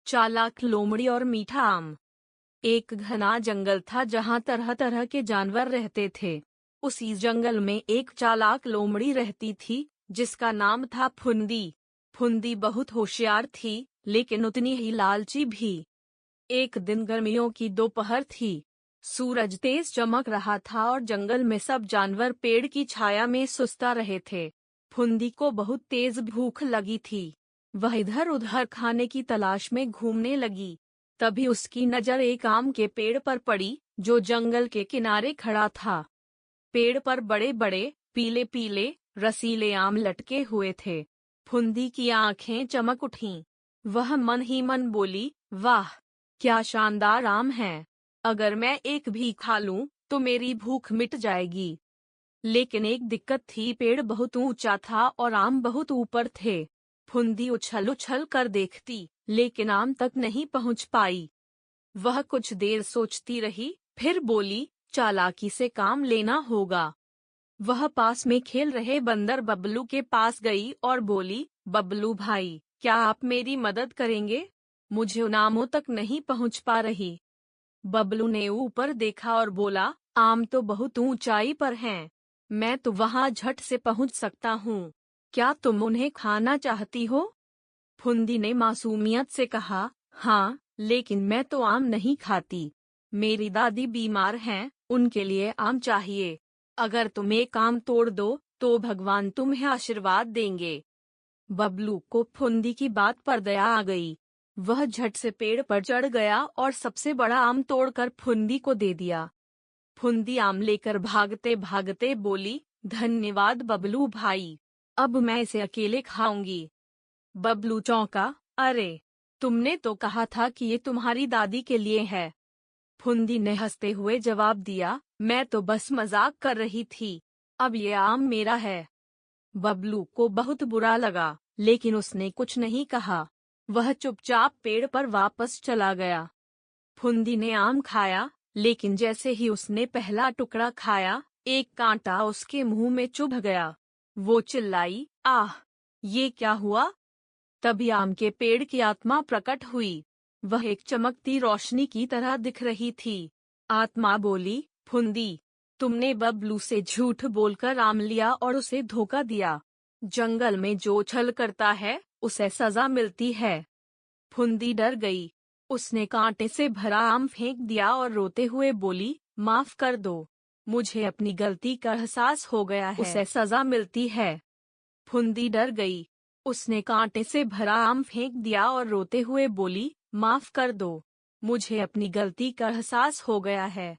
चालाक लोमड़ी और मीठा आम। एक घना जंगल था जहाँ तरह तरह के जानवर रहते थे। उसी जंगल में एक चालाक लोमड़ी रहती थी जिसका नाम था फुंदी। फुंदी बहुत होशियार थी लेकिन उतनी ही लालची भी। एक दिन गर्मियों की दोपहर थी। सूरज तेज चमक रहा था और जंगल में सब जानवर पेड़ की छाया में सुस्ता रहे थे। फुंदी को बहुत तेज भूख लगी थी। वह इधर उधर खाने की तलाश में घूमने लगी। तभी उसकी नजर एक आम के पेड़ पर पड़ी जो जंगल के किनारे खड़ा था। पेड़ पर बड़े बड़े पीले पीले रसीले आम लटके हुए थे। फुंदी की आंखें चमक उठीं। वह मन ही मन बोली, वाह, क्या शानदार आम है। अगर मैं एक भी खा लूं तो मेरी भूख मिट जाएगी। लेकिन एक दिक्कत थी, पेड़ बहुत ऊंचा था और आम बहुत ऊपर थे। फुंदी उछल उछल कर देखती लेकिन आम तक नहीं पहुंच पाई। वह कुछ देर सोचती रही, फिर बोली, चालाकी से काम लेना होगा। वह पास में खेल रहे बंदर बबलू के पास गई और बोली, बबलू भाई, क्या आप मेरी मदद करेंगे? मुझे उन आमों तक नहीं पहुंच पा रही। बबलू ने ऊपर देखा और बोला, आम तो बहुत ऊंचाई पर हैं। मैं तो वहां झट से पहुंच सकता हूँ। क्या तुम उन्हें खाना चाहती हो? फुंदी ने मासूमियत से कहा, हाँ, लेकिन मैं तो आम नहीं खाती। मेरी दादी बीमार हैं, उनके लिए आम चाहिए। अगर तुम एक आम तोड़ दो तो भगवान तुम्हें आशीर्वाद देंगे। बबलू को फुंदी की बात पर दया आ गई। वह झट से पेड़ पर चढ़ गया और सबसे बड़ा आम तोड़कर फुंदी को दे दिया। फुंदी आम लेकर भागते भागते बोली, धन्यवाद बबलू भाई, अब मैं इसे अकेले खाऊंगी। बबलू चौंका, अरे, तुमने तो कहा था कि ये तुम्हारी दादी के लिए है। फुंदी ने हंसते हुए जवाब दिया, मैं तो बस मजाक कर रही थी। अब ये आम मेरा है। बबलू को बहुत बुरा लगा लेकिन उसने कुछ नहीं कहा। वह चुपचाप पेड़ पर वापस चला गया। फुंदी ने आम खाया लेकिन जैसे ही उसने पहला टुकड़ा खाया, एक कांटा उसके मुंह में चुभ गया। वो चिल्लाई, आह, ये क्या हुआ? तभी आम के पेड़ की आत्मा प्रकट हुई। वह एक चमकती रोशनी की तरह दिख रही थी। आत्मा बोली, फुंदी, तुमने बबलू से झूठ बोलकर आम लिया और उसे धोखा दिया। जंगल में जो छल करता है उसे सजा मिलती है। फुंदी डर गई। उसने कांटे से भरा आम फेंक दिया और रोते हुए बोली, माफ कर दो, मुझे अपनी गलती का एहसास हो गया है। उसे सजा मिलती है। फुंदी डर गई। उसने कांटे से भरा आम फेंक दिया और रोते हुए बोली, माफ कर दो, मुझे अपनी गलती का एहसास हो गया है।